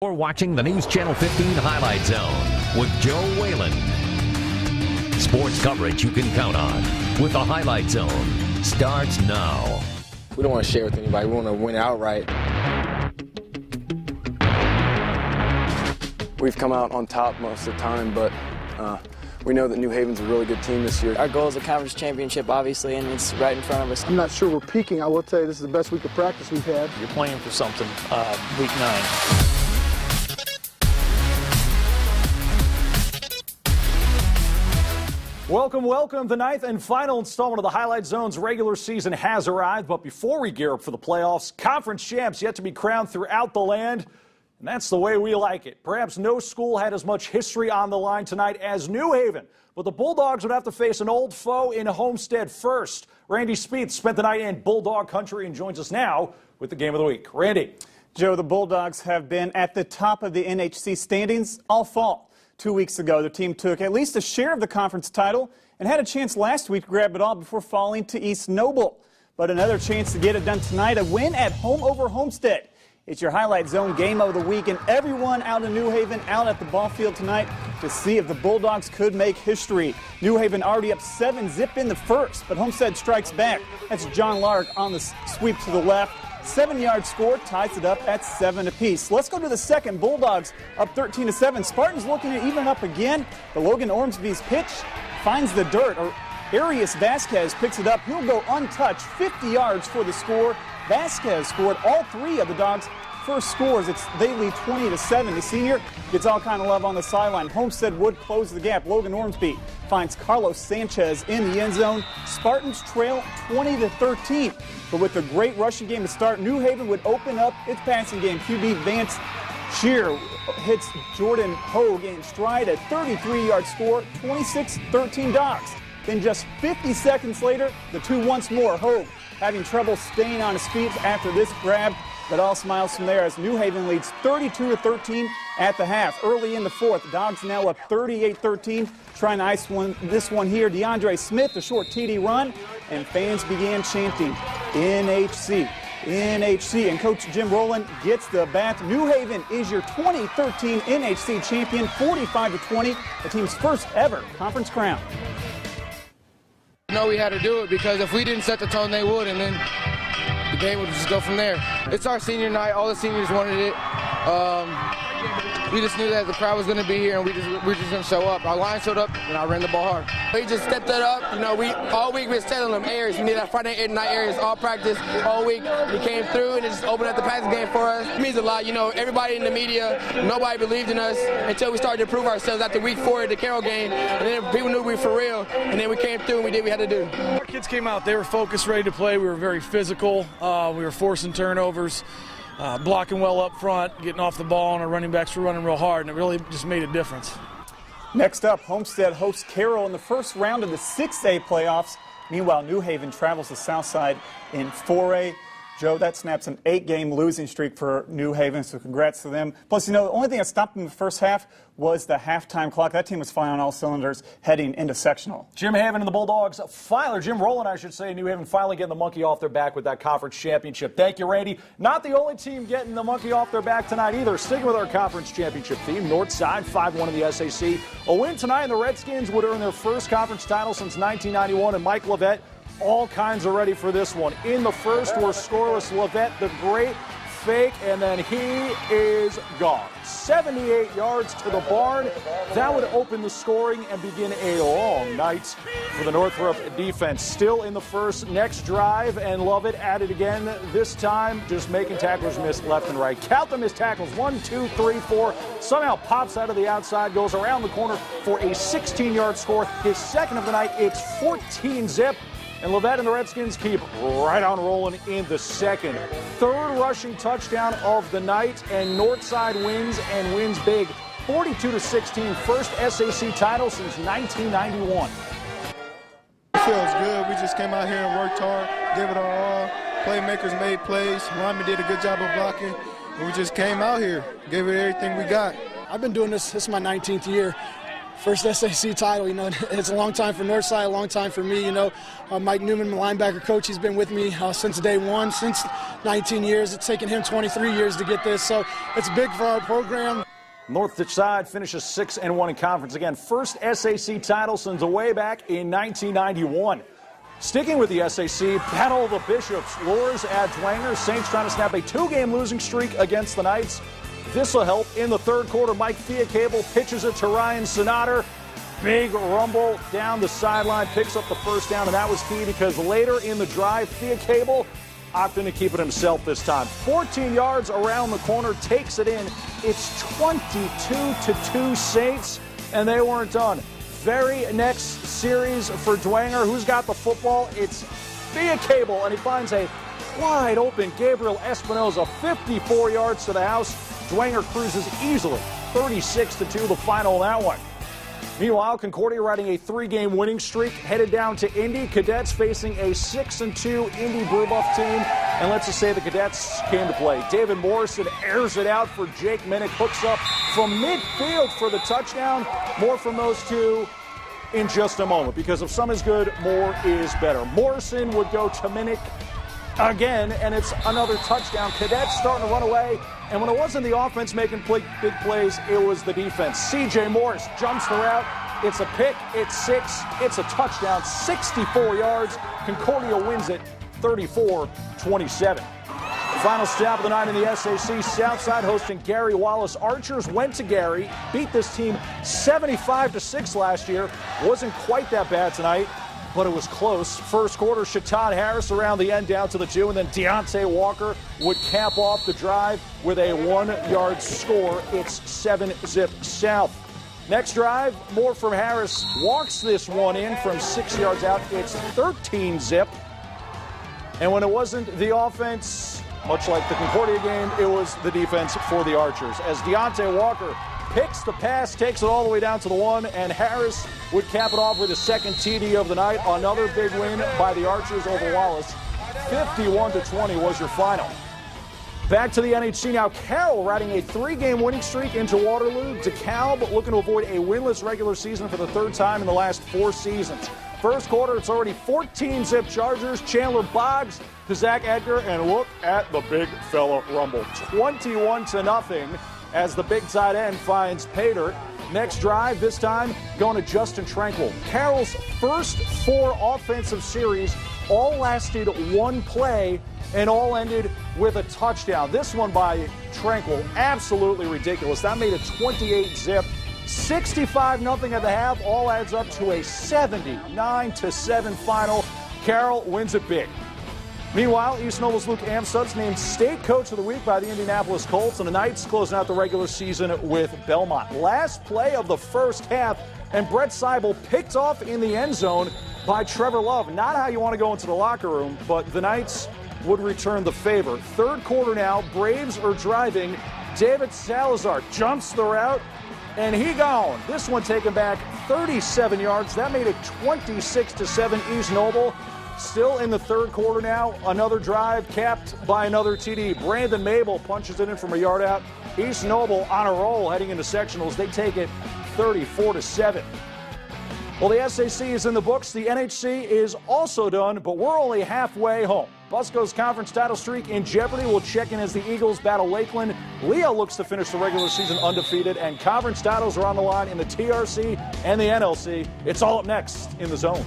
You're watching the News Channel 15 Highlight Zone with Joe Whalen. Sports coverage you can count on with the Highlight Zone starts now. We don't want to share with anybody. We want to win outright. We've come out on top most of the time, but we know that New Haven's a really good team this year. Our goal is a conference championship, obviously, and it's right in front of us. I'm not sure we're peaking. I will tell you this is the best week of practice we've had. You're playing for something week 9. Welcome. The 9th and final installment of the Highlight Zone's regular season has arrived. But before we gear up for the playoffs, conference champs yet to be crowned throughout the land. And that's the way we like it. Perhaps no school had as much history on the line tonight as New Haven. But the Bulldogs would have to face an old foe in Homestead first. Randy Spieth spent the night in Bulldog country and joins us now with the game of the week. Randy. Joe, the Bulldogs have been at the top of the NHC standings all fall. 2 weeks ago, the team took at least a share of the conference title and had a chance last week to grab it all before falling to East Noble. But another chance to get it done tonight, a win at home over Homestead. It's your Highlight Zone game of the week, and everyone out in New Haven out at the ball field tonight to see if the Bulldogs could make history. New Haven already up 7-zip in the first, but Homestead strikes back. That's John Lark on the sweep to the left. 7-yard score ties it up at 7 apiece. Let's go to the second. Bulldogs up 13-7. Spartans looking to even up again. But Logan Ormsby's pitch finds the dirt. Arias Vasquez picks it up. He'll go untouched. 50 yards for the score. Vasquez scored all 3 of the Dogs' first scores. They lead 20-7. The senior gets all kind of love on the sideline. Homestead would close the gap. Logan Ormsby finds Carlos Sanchez in the end zone. Spartans trail 20-13. But with a great rushing game to start, New Haven would open up its passing game. QB Vance Shear hits Jordan Hogue in stride, a 33-yard score, 26-13 Dogs. Then just 50 seconds later, the two once more. Hogue having trouble staying on his feet after this grab, but all smiles from there as New Haven leads 32-13 at the half. Early in the fourth, Dogs now up 38-13, trying to ice this one here. DeAndre Smith, a short TD run, and fans began chanting, NHC, NHC. And Coach Jim Rowland gets the bat. New Haven is your 2013 NHC champion, 45-20, the team's first ever conference crown. We had to do it because if we didn't set the tone, they would, and then the game would just go from there. It's our senior night. All the seniors wanted it. We just knew that the crowd was going to be here, and we just going to show up. Our line showed up, and I ran the ball hard. We just stepped that up. You know, all week we were telling them areas. We need that Friday night areas all practice all week. We came through, and it just opened up the passing game for us. It means a lot. You know, everybody in the media, nobody believed in us until we started to prove ourselves after week 4 at the Carroll game, and then people knew we were for real, and then we came through and we did what we had to do. Our kids came out. They were focused, ready to play. We were very physical. We were forcing turnovers. Blocking well up front, getting off the ball, and our running backs were running real hard, and it really just made a difference. Next up, Homestead hosts Carroll in the first round of the 6A playoffs. Meanwhile, New Haven travels to Southside in 4A. Joe, that snaps an 8-game losing streak for New Haven, so congrats to them. Plus, you know, the only thing that stopped them in the first half was the halftime clock. That team was firing on all cylinders heading into sectional. Jim Haven and the Bulldogs, Jim Rowland, I should say, New Haven finally getting the monkey off their back with that conference championship. Thank you, Randy. Not the only team getting the monkey off their back tonight either. Sticking with our conference championship theme, Northside 5-1 in the SAC. A win tonight, and the Redskins would earn their first conference title since 1991, and Mike Levette all kinds are ready for this one. In the first, we're scoreless. Levette, the great fake, and then he is gone. 78 yards to the barn. That would open the scoring and begin a long night for the Northrop defense. Still in the first, next drive, and Lovett at it again. This time, just making tacklers miss left and right. Count the missed tackles, 1, 2, 3, 4. Somehow pops out of the outside, goes around the corner for a 16-yard score. His second of the night, it's 14-zip. And Levette and the Redskins keep right on rolling in the second. Third rushing touchdown of the night, and Northside wins and wins big. 42-16, first SAC title since 1991. It feels good. We just came out here and worked hard, gave it our all. Playmakers made plays. Lyman did a good job of blocking. And we just came out here, gave it everything we got. I've been doing this is my 19th year. First SAC title, it's a long time for Northside, a long time for me, Mike Newman, my linebacker coach, he's been with me since day one, since 19 years. It's taken him 23 years to get this, so it's big for our program. Northside finishes 6-1 in conference. Again, first SAC title since way back in 1991. Sticking with the SAC, Battle of the Bishops lures at Dwenger. Saints trying to snap a 2-game losing streak against the Knights. This will help. In the third quarter, Mike Fiacable pitches it to Ryan Sonater. Big rumble down the sideline, picks up the first down, and that was key because later in the drive, Fiacable opting to keep it himself this time. 14 yards around the corner, takes it in. It's 22-2 Saints, and they weren't done. Very next series for Dwenger. Who's got the football? It's Fiacable, and he finds a wide open Gabriel Espinoza, 54 yards to the house. Dwenger cruises easily, 36-2 the final in that one. Meanwhile, Concordia riding a 3-game winning streak, headed down to Indy. Cadets facing a 6-2 Indy Brewbuff team. And let's just say the Cadets came to play. David Morrison airs it out for Jake Minnick, hooks up from midfield for the touchdown. More from those two in just a moment, because if some is good, more is better. Morrison would go to Minnick again, and it's another touchdown. Cadets starting to run away, and when it wasn't the offense making big plays, it was the defense. C.J. Morris jumps the route. It's a pick. It's 6. It's a touchdown. 64 yards. Concordia wins it 34-27. Final stop of the night in the SAC. Southside hosting Gary Wallace. Archers went to Gary, beat this team 75-6 last year. Wasn't quite that bad tonight, but it was close. First quarter, Shatad Harris around the end down to the 2, and then Deontay Walker would cap off the drive with a 1-yard score. It's 7-zip South. Next drive, more from Harris. Walks this one in from 6 yards out. It's 13-zip. And when it wasn't the offense, much like the Concordia game, it was the defense for the Archers. As Deontay Walker picks the pass, takes it all the way down to the 1, and Harris would cap it off with his second TD of the night. Another big win by the Archers over Wallace. 51-20 was your final. Back to the NHC now. Carroll riding a 3-game winning streak into Waterloo. DeKalb looking to avoid a winless regular season for the 3rd time in the last 4 seasons. First quarter, it's already 14-zip Chargers. Chandler Boggs to Zach Edgar, and look at the big fella rumble. 21-0 as the big tight end finds pay dirt. Next drive, this time going to Justin Tranquil. Carroll's first 4 offensive series all lasted 1 play and all ended with a touchdown. This one by Tranquil, absolutely ridiculous. That made it 28-zip. 65-0 at the half, all adds up to a 79-7 final. Carroll wins it big. Meanwhile, East Noble's Luke Amstutz named State Coach of the Week by the Indianapolis Colts, and the Knights closing out the regular season with Belmont. Last play of the first half, and Brett Seibel picked off in the end zone by Trevor Love. Not how you want to go into the locker room, but the Knights would return the favor. Third quarter now, Braves are driving. David Salazar jumps the route, and he gone. This one taken back 37 yards. That made it 26-7 East Noble. Still in the third quarter now. Another drive capped by another TD. Brandon Mabel punches it in from a yard out. East Noble on a roll heading into sectionals. They take it 34-7. Well, the SAC is in the books. The NHC is also done, but we're only halfway home. Busco's conference title streak in jeopardy. Will check in as the Eagles battle Lakeland. Leo looks to finish the regular season undefeated, and conference titles are on the line in the TRC and the NLC. It's all up next in The Zone.